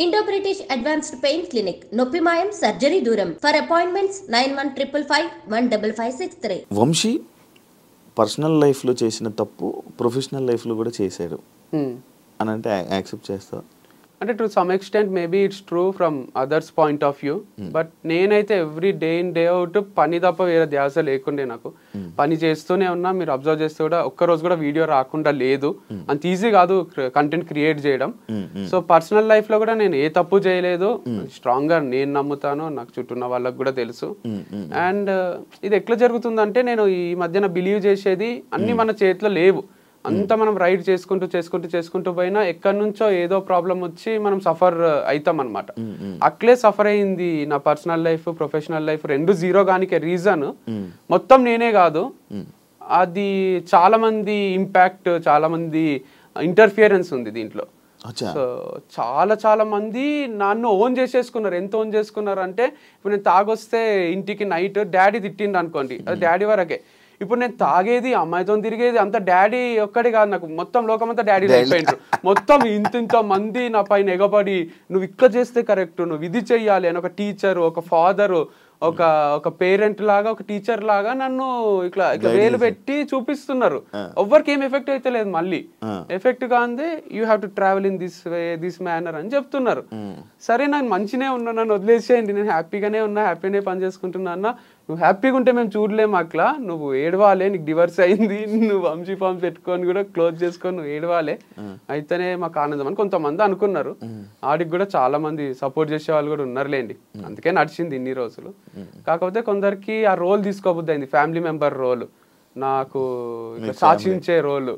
Indo British advanced pain clinic నొప్పి మాయం surgery దూరం ఫర్ అపాయింట్మెంట్స్ 9155515563. వంశీ పర్సనల్ లైఫ్లో చేసిన తప్పు ప్రొఫెషనల్ లైఫ్లో కూడా చేశాడు అని అంటే యాక్సెప్ట్ చేస్తావా? అంటే to some extent maybe it's true from others point of view. But నేనైతే every day in day out పని తప్ప వేరే ధ్యాస లేకుండే. నాకు పని చేస్తూనే ఉన్నా. మీరు అబ్జర్వ్ చేస్తే కూడా ఒక్కరోజు కూడా వీడియో రాకుండా లేదు. అంత ఈజీ కాదు కంటెంట్ క్రియేట్ చేయడం. సో పర్సనల్ లైఫ్ లో కూడా నేను ఏ తప్పు చేయలేదు. స్ట్రాంగ్ గా నేను నమ్ముతాను, నాకు చుట్టూ ఉన్న వాళ్ళకి కూడా తెలుసు. అండ్ ఇది ఎట్లా జరుగుతుందంటే నేను ఈ మధ్యన బిలీవ్ చేసేది అన్ని మన చేతిలో లేవు. అంతా మనం రైడ్ చేసుకుంటూ పోయినా ఎక్కడి నుంచో ఏదో ప్రాబ్లం వచ్చి మనం సఫర్ అవుతాం అనమాట. అట్లే సఫర్ అయింది నా పర్సనల్ లైఫ్ ప్రొఫెషనల్ లైఫ్ రెండు జీరో గానికి రీజన్ మొత్తం నేనే కాదు, అది చాలా మంది ఇంపాక్ట్, చాలా మంది ఇంటర్ఫియరెన్స్ ఉంది దీంట్లో. సో చాలా మంది నన్ను ఓన్ చేసేసుకున్నారు. ఎంత ఓన్ చేసుకున్నారు అంటే ఇప్పుడు నేను తాగొస్తే ఇంటికి నైట్ డాడీ తిట్టిండు అనుకోండి, అది డాడీ వరకే. ఇప్పుడు నేను తాగేది అమ్మాయితో తిరిగేది అంత డాడీ ఒక్కడే కాదు, నాకు మొత్తం లోకమంతా డాడీ అయిపోయింటారు. మొత్తం ఇంత మంది నా పైన ఎగబడి నువ్వు ఇక్కడ చేస్తే కరెక్ట్, నువ్వు ఇది చెయ్యాలి అని ఒక టీచర్, ఒక ఫాదరు, ఒక పేరెంట్ లాగా, ఒక టీచర్ లాగా నన్ను ఇట్లా వేలు పెట్టి చూపిస్తున్నారు. ఎవ్వరికి ఏం ఎఫెక్ట్ అయితే లేదు. మళ్ళీ ఎఫెక్ట్ కాందే you have to travel in this way this manner అని చెప్తున్నారు. సరే నాకు మంచినే ఉన్నా, నన్ను వదిలేసేయండి, నేను హ్యాపీగానే ఉన్నా, హ్యాపీనే పని చేసుకుంటున్నా అన్న. నువ్వు హ్యాపీగా ఉంటే మేము చూడలేము అట్లా, నువ్వు ఏడవాలే, నీకు డివర్స్ అయింది, నువ్వు వంశీ ఫార్మ్స్ పెట్టుకొని కూడా క్లోజ్ చేసుకొని నువ్వు ఏడవాలే, అయితేనే మాకు ఆనందం అని కొంతమంది అనుకున్నారు. ఆడికి కూడా చాలా మంది సపోర్ట్ చేసే వాళ్ళు కూడా ఉన్నారులేండి, అందుకే నడిచింది ఇన్ని రోజులు. కాకపోతే కొందరికి ఆ రోల్ తీసుకోబుద్ది అయింది, ఫ్యామిలీ మెంబర్ రోల్, నాకు సాక్షించే రోలు.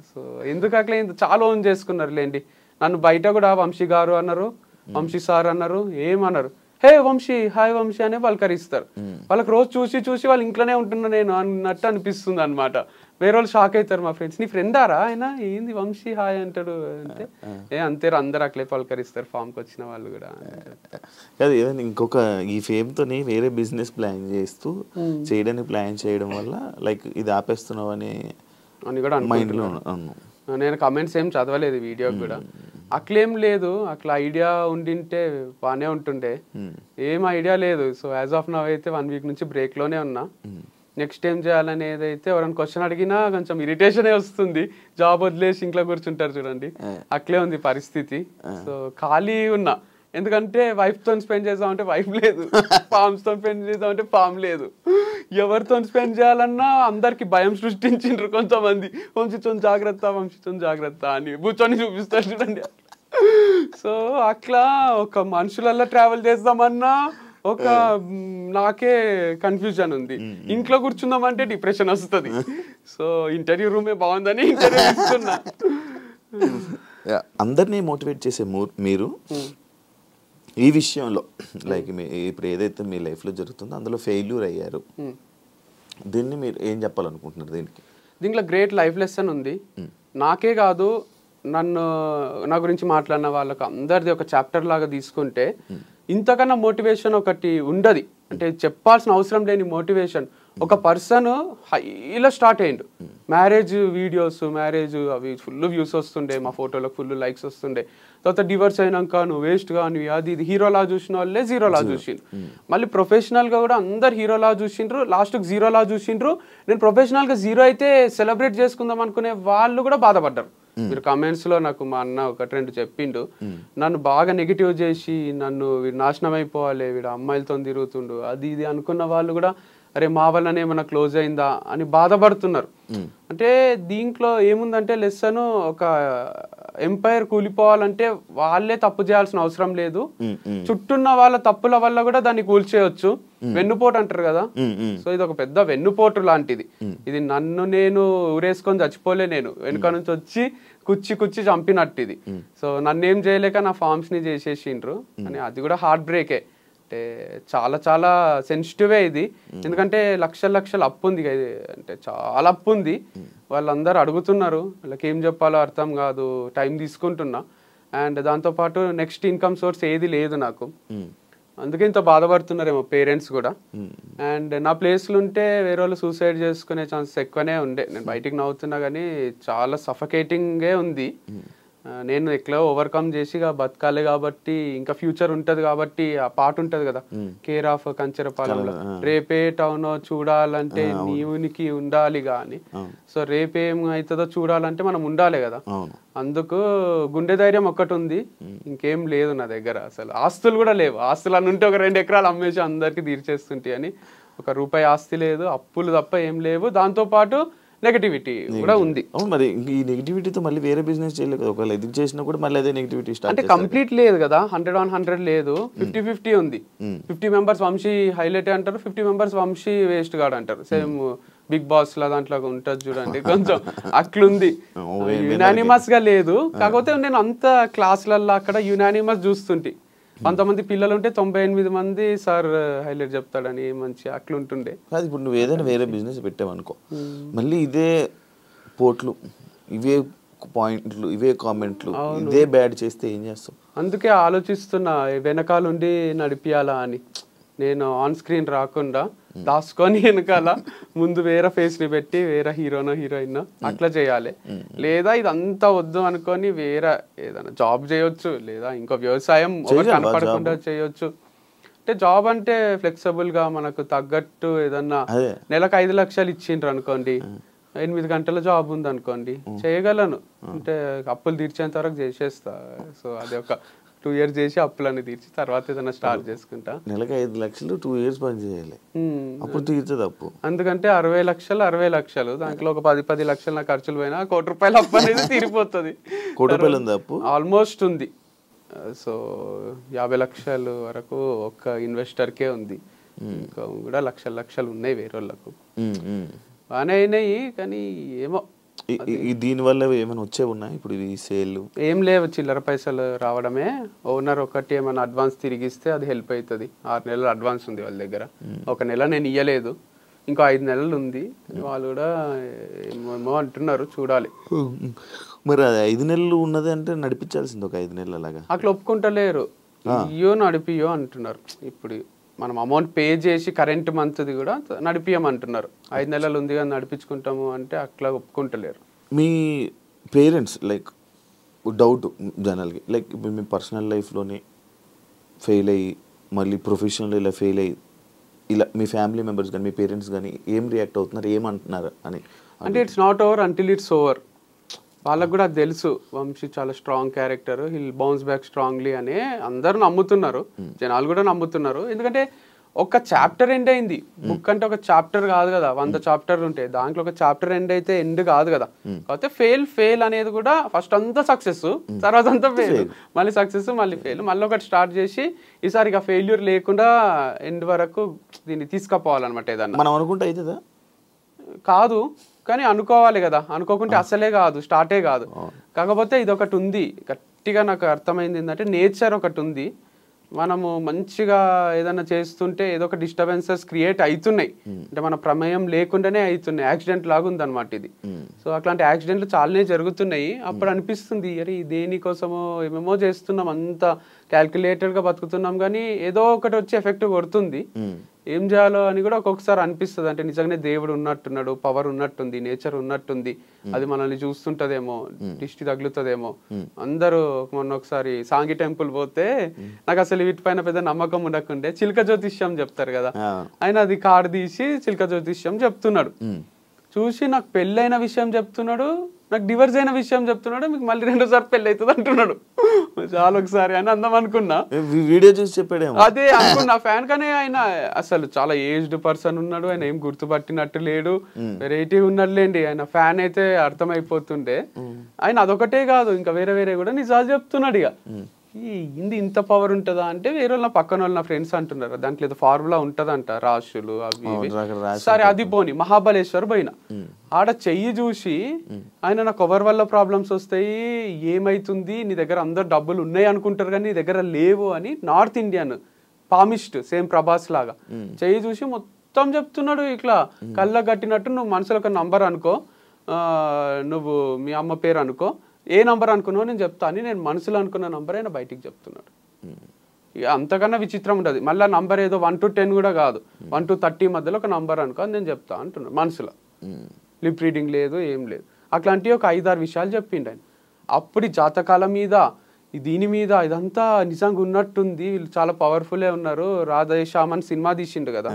సో ఎందుకు అట్లా చాలా ఓన్ చేసుకున్నారు లేండి. నన్ను బయట కూడా వంశీ గారు అన్నారు, వంశీ సార్ అన్నారు, ఏమన్నారు, హే వంశీ, హాయ్ వంశీ అనే పలకరిస్తారు. వాళ్ళకి రోజు చూసి వాళ్ళు ఇంట్లోనే ఉంటున్నా నేను అన్నట్టు అనిపిస్తుంది అనమాట. వేరే వాళ్ళు షాక్ అవుతారు, మా ఫ్రెండ్స్, నీ ఫ్రెండారా ఆయన, ఏంది వంశీ హాయ్ అంటాడు అంటే, అంతే అందరు అట్లే పలకరిస్తారు ఫామ్కి వచ్చిన వాళ్ళు కూడా. కాదు ఏదైనా ఇంకొక ఈ ఫేమ్తోని వేరే బిజినెస్ ప్లాన్ చేస్తూ చేయడానికి ప్లాన్ చేయడం వల్ల లైక్ ఇది ఆపేస్తున్నావు అని కూడా మైండ్లో. నేను కమెంట్స్ ఏం చదవలేదు వీడియోకి కూడా, అట్లేం లేదు, అట్లా ఐడియా ఉండింటే బాగానే ఉంటుండే, ఏం ఐడియా లేదు. సో యాజ్ ఆఫ్ నవ్ అయితే 1 వీక్ నుంచి బ్రేక్లోనే ఉన్నా. నెక్స్ట్ ఏం చేయాలనేది అయితే ఎవరైనా క్వశ్చన్ అడిగినా కొంచెం ఇరిటేషనే వస్తుంది. జాబ్ వదిలేసి ఇంట్లో కూర్చుంటారు చూడండి, అట్లే ఉంది పరిస్థితి. సో ఖాళీ ఉన్నా, ఎందుకంటే వైఫ్తో స్పెండ్ చేద్దామంటే వైఫ్ లేదు, ఫామ్స్తో స్పెండ్ చేద్దామంటే ఫామ్ లేదు. ఎవరితో స్పెండ్ చేయాలన్నా అందరికి భయం సృష్టించిండ్రు కొంతమంది, వంశీతో జాగ్రత్త అని కూర్చొని చూపిస్తారు చూడండి. సో అట్లా ఒక మనుషులల్లో ట్రావెల్ చేద్దామన్నా ఒక నాకే కన్ఫ్యూజన్ ఉంది. ఇంట్లో కూర్చుందామంటే డిప్రెషన్ వస్తుంది. సో ఇంటర్వ్యూ రూమే బాగుందని ఇంటర్వ్యూ ఇస్తున్నా. అందరినీ మోటివేట్ చేసే మీరు ఈ విషయంలో లైక్ ఇప్పుడు ఏదైతే మీ లైఫ్లో జరుగుతుందో అందులో ఫెయిల్యూర్ అయ్యారు, దీన్ని మీరు ఏం చెప్పాలనుకుంటున్నారు? దీంట్లో గ్రేట్ లైఫ్ లెసన్ ఉంది. నాకే కాదు, నా గురించి మాట్లాడిన వాళ్ళకి అందరిది ఒక చాప్టర్ లాగా తీసుకుంటే ఇంతకన్నా మోటివేషన్ ఒకటి ఉండదు. అంటే చెప్పాల్సిన అవసరం లేని మోటివేషన్. ఒక పర్సన్ హైలో స్టార్ట్ అయ్యిండు, మ్యారేజ్ వీడియోస్, మ్యారేజ్ అవి ఫుల్ వ్యూస్ వస్తుండే, మా ఫోటోలకు ఫుల్ లైక్స్ వస్తుండే. తర్వాత డివర్స్ అయినాక నువ్వు వేస్ట్ గా నువ్వు అది ఇది హీరోలా చూసిన వాళ్ళే జీరోలా చూసిండ్రు. మళ్ళీ ప్రొఫెషనల్ గా కూడా అందరు హీరోలా చూసిండ్రు, లాస్ట్కి జీరోలా చూసిండ్రు. నేను ప్రొఫెషనల్ గా జీరో అయితే సెలబ్రేట్ చేసుకుందాం అనుకునే వాళ్ళు కూడా బాధపడ్డారు. మీరు కమెంట్స్ లో నాకు మా అన్న 1-2 చెప్పిండు, నన్ను బాగా నెగిటివ్ చేసి నన్ను వీడు నాశనం అయిపోవాలి, వీడు అమ్మాయిలతో తిరుగుతుండు అది ఇది అనుకున్న వాళ్ళు కూడా అరే మా వల్లనే ఏమన్నా క్లోజ్ అయిందా అని బాధపడుతున్నారు. అంటే దీంట్లో ఏముందంటే లెసన్, ఒక ఎంపైర్ కూలిపోవాలంటే వాళ్ళే తప్పు చేయాల్సిన అవసరం లేదు, చుట్టూన్న వాళ్ళ తప్పుల వల్ల కూడా దాన్ని కూల్చేయచ్చు. వెన్నుపోటు అంటారు కదా, సో ఇది ఒక పెద్ద వెన్నుపోటు లాంటిది. ఇది నన్ను నేను ఊరేసుకొని చచ్చిపోలే, నేను వెనుక నుంచి వచ్చి కుచ్చి చంపినట్టు ఇది. సో నన్ను ఏం చేయలేక నా ఫార్మ్స్ ని చేసేసిండ్రు అని, అది కూడా హార్ట్ బ్రేకే. అంటే చాలా సెన్సిటివే ఇది, ఎందుకంటే లక్షల అప్పు ఉంది, అంటే చాలా అప్పు ఉంది. వాళ్ళందరూ అడుగుతున్నారు, వాళ్ళకి ఏం చెప్పాలో అర్థం కాదు, టైం తీసుకుంటున్నా. అండ్ దాంతోపాటు నెక్స్ట్ ఇన్కమ్ సోర్స్ ఏది లేదు నాకు, అందుకే ఇంత బాధపడుతున్నారేమో పేరెంట్స్ కూడా. అండ్ నా ప్లేస్లు ఉంటే వేరే వాళ్ళు సూసైడ్ చేసుకునే ఛాన్సెస్ ఎక్కువనే ఉండే. నేను బయటికి నవ్వుతున్నా కానీ చాలా సఫకేటింగే ఉంది. నేను ఎట్లా ఓవర్కమ్ చేసి ఇక బతకాలి కాబట్టి ఇంకా ఫ్యూచర్ ఉంటది కాబట్టి ఆ పాట ఉంటది కదా కేర్ ఆఫ్ కంచెరపాలెంలో రేపే టౌన్ చూడాలంటే నీవునికి ఉండాలి గాని సో రేపేం అవుతుందో చూడాలంటే మనం ఉండాలి కదా అందుకు గుండె ధైర్యం ఒక్కటి ఉంది ఇంకేం లేదు నా దగ్గర అసలు ఆస్తులు కూడా లేవు ఆస్తులు అని ఉంటే ఒక 2 ఎకరాలు అమ్మేసి అందరికి తీర్చేస్తుంటే అని ₹1 ఆస్తి లేదు అప్పులు తప్ప ఏం లేవు దాంతో పాటు నెగటివిటీ కూడా ఉంది అవును మరి ఈ నెగటివిటీతో మళ్ళీ వేరే బిజినెస్ చేయలేదు కదా ఒకవేళ ఇది చేసినా కూడా మళ్ళీ అదే నెగటివిటీ స్టార్ట్ అంటే కంప్లీట్ లేదు కదా 100 లేదు 50-50 ఉంది 50 మెంబర్స్ వంశీ హైలైట్ అంటారు 50 మెంబర్స్ వంశీ వేస్ట్ గాడు అంటారు సేమ్ బిగ్ బాస్ లా దాంట్లో ఉంటది చూడండి కొంచెం అట్లుంది యునానిమస్ గా లేదు కాకపోతే నేను అంత క్లాసులలో అక్కడ యునానిమస్ చూస్తుంటే 100 మంది పిల్లలు ఉంటే 98 మంది సార్ హైలైట్ చెప్తాడని మంచి అట్లుంటుండే కాదు ఇప్పుడు నువ్వు ఏదైనా వేరే బిజినెస్ పెట్టావనుకో మళ్ళీ ఇదే పోట్లు ఇవే పాయింట్లు ఇవే కామెంట్లు ఇదే బ్యాడ్ చేస్తే ఏం చేస్తావు అందుకే ఆలోచిస్తున్నా వెనకాలండి నడిపియాలా అని నేను ఆన్ స్క్రీన్ రాకుండా దాచుకొని వెనకాల ముందు వేరే ఫేస్ ని పెట్టి వేరే హీరోనో హీరోయిన్ అట్లా చేయాలి లేదా ఇదంతా వద్దు అనుకొని వేరే ఏదైనా జాబ్ చేయొచ్చు లేదా ఇంకో వ్యవసాయం కనపడకుండా చేయొచ్చు అంటే జాబ్ అంటే ఫ్లెక్సిబుల్ గా మనకు తగ్గట్టు ఏదన్నా నెలకు 5 లక్షలు ఇచ్చిండ్రు అనుకోండి 8 గంటల జాబ్ ఉంది అనుకోండి చేయగలను అంటే అప్పులు తీర్చేంత వరకు చేసేస్తా సో అది ఒక 2 years చేసి అప్పులన్నీ తీర్చి తర్వాత ఏదైనా స్టార్ట్ చేసుకుంటా నెలకు 5 లక్షలు 2 years పని చేయాలి అప్పుడు తీర్చదు అప్పు అందుకంటే 60 లక్షలు దాంట్లో ఒక 10 లక్షల నా ఖర్చులు పోయినా ₹1 అప్పు అనేది తీరిపోతుంది ₹1 ఉంది అప్పు ఆల్మోస్ట్ ఉంది సో 50 లక్షలు వరకు ఒక ఇన్వెస్టర్కే ఉంది ఇంకా కూడా లక్షలు ఉన్నాయి వేరే వాళ్ళకు బాగానే అయినాయి కానీ ఏమో దీని వల్ల ఏమైనా వచ్చే ఉన్నాయి ఇప్పుడు ఈ సేల్ ఏం లేవు చిల్లర పైసలు రావడమే ఓనర్ ఒకటి ఏమైనా అడ్వాన్స్ తిరిగిస్తే అది హెల్ప్ అవుతుంది 6 నెలలు అడ్వాన్స్ ఉంది వాళ్ళ దగ్గర 1 నెల నేను ఇయ్యలేదు ఇంకో 5 నెలలు ఉంది వాళ్ళు కూడా ఏమో అంటున్నారు చూడాలి మరి 5 నెలలు ఉన్నది అంటే నడిపించాల్సింది ఒక 5 నెలలు అలాగా అట్లా ఒప్పుకుంటలేరు ఇయ్యో నడిపియో అంటున్నారు ఇప్పుడు మనం అమౌంట్ పే చేసి కరెంట్ మంత్ది కూడా నడిపియమంటున్నారు 5 నెలలు ఉంది కానీ నడిపించుకుంటాము అంటే అట్లా ఒప్పుకుంటలేరు మీ పేరెంట్స్ లైక్ డౌట్ జనరల్గా లైక్ ఇప్పుడు మీ పర్సనల్ లైఫ్లోనే ఫెయిల్ అయ్యి మళ్ళీ ప్రొఫెషనల్ ఇలా ఫెయిల్ అయ్యి ఇలా మీ ఫ్యామిలీ మెంబర్స్ కానీ మీ పేరెంట్స్ కానీ ఏం రియాక్ట్ అవుతున్నారు ఏమంటున్నారు అని అంటే it's not over until it's over వాళ్ళకు కూడా తెలుసు వంశీ చాలా strong character hill bounce back strongly అని అందరూ నమ్ముతున్నారు జనాలు కూడా నమ్ముతున్నారు ఎందుకంటే ఒక చాప్టర్ ఎండ్ అయింది బుక్ అంటే ఒక చాప్టర్ కాదు కదా 100 చాప్టర్లు ఉంటాయి దాంట్లో ఒక చాప్టర్ ఎండ్ అయితే ఎండ్ కాదు కదా కాకపోతే ఫెయిల్ అనేది కూడా ఫస్ట్ అంతా సక్సెస్ తర్వాత అంతా ఫెయిల్ మళ్ళీ సక్సెస్ మళ్ళీ ఫెయిల్ మళ్ళీ ఒకటి స్టార్ట్ చేసి ఈసారి ఇక ఫెయిల్యూర్ లేకుండా ఎండ్ వరకు దీన్ని తీసుకుపోవాలన్నమాట ఏదన్నా మనం అనుకుంటే అవుతుందా కాదు కానీ అనుకోవాలి కదా అనుకోకుంటే అసలే కాదు స్టార్టే కాదు కాకపోతే ఇది ఒకటి ఉంది గట్టిగా నాకు అర్థమైంది ఏంటంటే నేచర్ ఒకటి ఉంది మనము మంచిగా ఏదైనా చేస్తుంటే ఏదో ఒక డిస్టర్బెన్సెస్ క్రియేట్ అవుతున్నాయి అంటే మన ప్రమేయం లేకుండానే అవుతున్నాయి యాక్సిడెంట్ లాగా ఉంది అనమాట ఇది సో అట్లాంటి యాక్సిడెంట్లు చాలానే జరుగుతున్నాయి అప్పుడు అనిపిస్తుంది అరే దేనికోసమో ఏమేమో చేస్తున్నాం అంత క్యాల్కులేటెడ్గా బతుకుతున్నాం కానీ ఏదో ఒకటి వచ్చి ఎఫెక్ట్ కొడుతుంది ఏం చేయాలో అని కూడా ఒక్కొక్కసారి అనిపిస్తుంది అంటే నిజంగానే దేవుడు ఉన్నట్టున్నాడు పవర్ ఉన్నట్టుంది నేచర్ ఉన్నట్టుంది అది మనల్ని చూస్తుంటదేమో దిష్టి తగులుతుందేమో అందరూ మొన్న ఒకసారి సాంగి టెంపుల్ పోతే నాకు అసలు వీటిపైన పెద్ద నమ్మకం ఉండకుండే చిలక జ్యోతిష్యం చెప్తారు కదా ఆయన అది కార్డు తీసి చిలక జ్యోతిష్యం చెప్తున్నాడు చూసి నాకు పెళ్ళైన విషయం చెప్తున్నాడు నాకు డివర్స్ అయిన విషయం చెప్తున్నాడు మీకు మళ్ళీ 2సారి పెళ్ళి అవుతుంది అంటున్నాడు చాలా ఒకసారి అని అందం అనుకున్నా వీడియో చూసి చెప్పాడు అదే అనుకున్నా ఫ్యాన్ కానీ ఆయన అసలు చాలా ఏజ్డ్ పర్సన్ ఉన్నాడు ఆయన ఏం గుర్తుపట్టినట్టు లేడు వెరైటీ ఉన్నట్లేండి ఆయన ఫ్యాన్ అయితే అర్థమైపోతుండే ఆయన అదొకటే కాదు ఇంకా వేరే కూడా నిజాలు చెప్తున్నాడు ఇక ఇంది ఇంత పవర్ ఉంటుందా అంటే వేరే వాళ్ళ పక్కన వాళ్ళ నా ఫ్రెండ్స్ అంటున్నారు దాంట్లో ఏదో ఫార్ములా ఉంటదంట రాశులు అవి సరే అది పోని మహాబలేశ్వర్ పోయిన ఆడ చెయ్యి చూసి ఆయన నాకు ఎవరి వల్ల ప్రాబ్లమ్స్ వస్తాయి ఏమైతుంది నీ దగ్గర అందరు డబ్బులు ఉన్నాయి అనుకుంటారు కానీ నీ దగ్గర లేవు అని north Indian palmist same Prabhas లాగా చెయ్యి చూసి మొత్తం చెప్తున్నాడు ఇట్లా కళ్ళ కట్టినట్టు నువ్వు మనసులో ఒక నంబర్ అనుకో నువ్వు మీ అమ్మ పేరు అనుకో ఏ నంబర్ అనుకున్నావు నేను చెప్తా అని నేను మనసులో అనుకున్న నంబర్ అయినా బయటికి చెప్తున్నాడు ఇక అంతకన్నా విచిత్రం ఉంటుంది మళ్ళీ నంబర్ ఏదో 1 to 10 కూడా కాదు 1 to 30 మధ్యలో ఒక నంబర్ అనుకో నేను చెప్తా అంటున్నాడు మనసులో లిప్ రీడింగ్ లేదు ఏం లేదు అట్లాంటివి ఒక 5-6 విషయాలు చెప్పిండు ఆయన అప్పుడు ఈ జాతకాల మీద దీని మీద ఇదంతా నిజంగా ఉన్నట్టుంది, వీళ్ళు చాలా పవర్ఫుల్ ఉన్నారు. రాధేశ్యామ్ అని సినిమా తీసిండు కదా,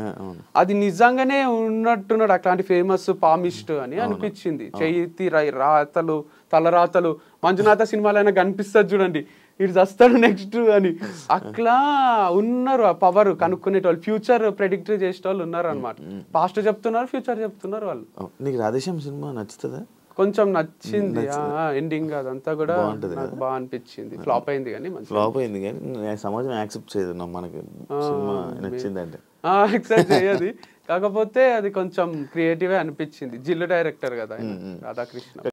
అది నిజంగానే ఉన్నట్టున్నాడు అట్లాంటి ఫేమస్ పామిస్ట్ అని అనిపించింది. చేతి రాతలు తలరాతలు మంజునాథ సినిమాలో అయినా కనిపిస్తుంది చూడండి, ఇటు వస్తాడు నెక్స్ట్ అని. అట్లా ఉన్నారు ఆ పవర్ కనుక్కునేటోళ్ళు, ఫ్యూచర్ ప్రెడిక్ట్ చేసేటోళ్ళు ఉన్నారు అనమాట. పాస్ట్ చెప్తున్నారు, ఫ్యూచర్ చెప్తున్నారు వాళ్ళు. నీకు రాధేశ్యామ్ సినిమా నచ్చుతుందా? కొంచెం నచ్చింది, ఎండింగ్ అదంతా కూడా నాకు బాగా అనిపించింది. ఫ్లాప్ అయింది కానీ ఫ్లాప్ అయింది కానీ సమాజం యాక్సెప్ట్ చేయదు మనకి సినిమా నచ్చిందంటే. యాక్సెప్ట్ చేయదు, కాకపోతే అది కొంచెం క్రియేటివ్ అనిపించింది. జిల్లు డైరెక్టర్ కదా రాధాకృష్ణ.